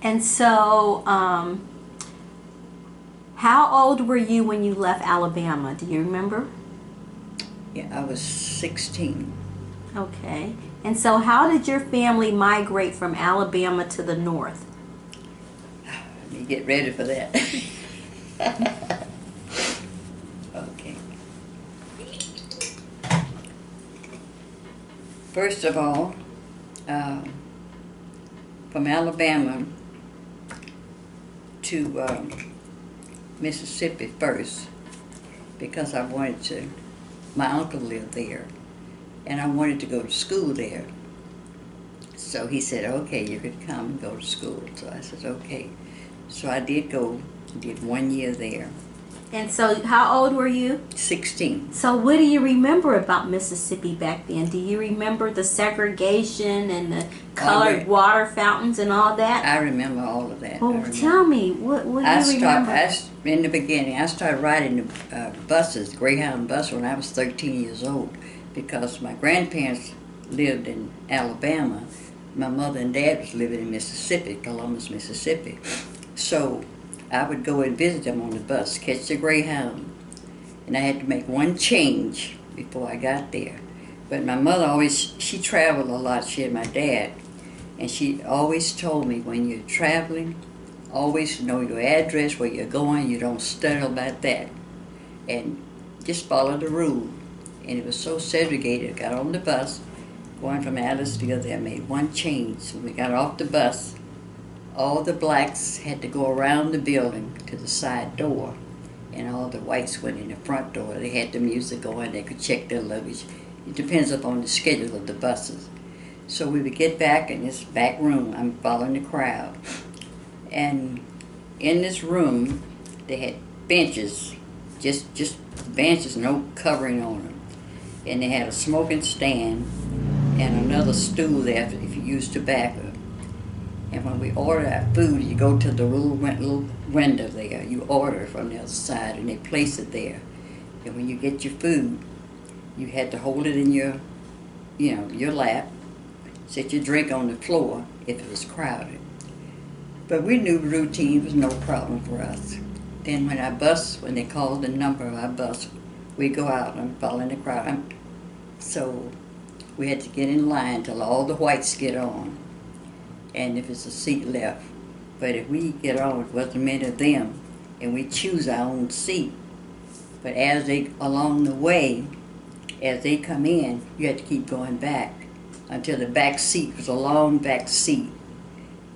And so, how old were you when you left Alabama? Do you remember? Yeah, I was 16. Okay. And so, how did your family migrate from Alabama to the north? Let me get ready for that. Okay. First of all, from Alabama to Mississippi first, because I wanted to, my uncle lived there, and I wanted to go to school there. So he said, okay, you could come and go to school. So I said, okay. So I did go, did 1 year there. And so, how old were you? 16. So, what do you remember about Mississippi back then? Do you remember the segregation and the colored water fountains and all that? I remember all of that. Well, tell me, what do you remember? In the beginning, I started riding the buses, Greyhound bus, when I was 13 years old, because my grandparents lived in Alabama. My mother and dad was living in Mississippi, Columbus, Mississippi. So I would go and visit them on the bus, catch the Greyhound, and I had to make one change before I got there. But my mother always, she traveled a lot, she and my dad, and she always told me, when you're traveling, always know your address, where you're going, you don't stutter about that, and just follow the rule. And it was so segregated. I got on the bus, going from Aliceville there, made one change. When we got off the bus, all the blacks had to go around the building to the side door, and all the whites went in the front door. They had the music going, they could check their luggage. It depends upon the schedule of the buses. So we would get back in this back room. I'm following the crowd. And in this room, they had benches, just benches, no covering on them. And they had a smoking stand and another stool there if you use tobacco. And when we order our food, you go to the little window there. You order from the other side, and they place it there. And when you get your food, you had to hold it in your lap, set your drink on the floor if it was crowded. But we knew routine was no problem for us. Then when they called the number of our bus, we go out and follow in the crowd. So we had to get in line till all the whites get on, and if it's a seat left. But if we get on, it wasn't many of them, and we choose our own seat. But along the way, as they come in, you had to keep going back until the back seat was a long back seat.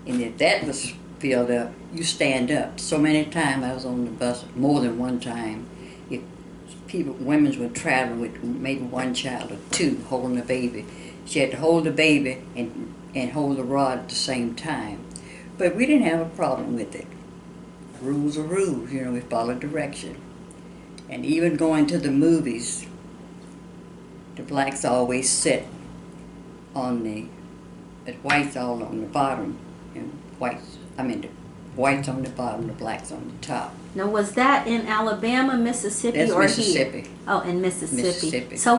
And if that was filled up, you stand up. So many times I was on the bus, more than one time. If women were traveling with maybe one child or two holding a baby, she had to hold the baby and hold the rod at the same time. But we didn't have a problem with it. Rules are rules, we follow direction. And even going to the movies, the blacks always sit on the whites all on the bottom, and the whites on the bottom, the blacks on the top. Now, was that in Alabama, Mississippi, That's or Mississippi. here? Oh, in Mississippi. Mississippi. So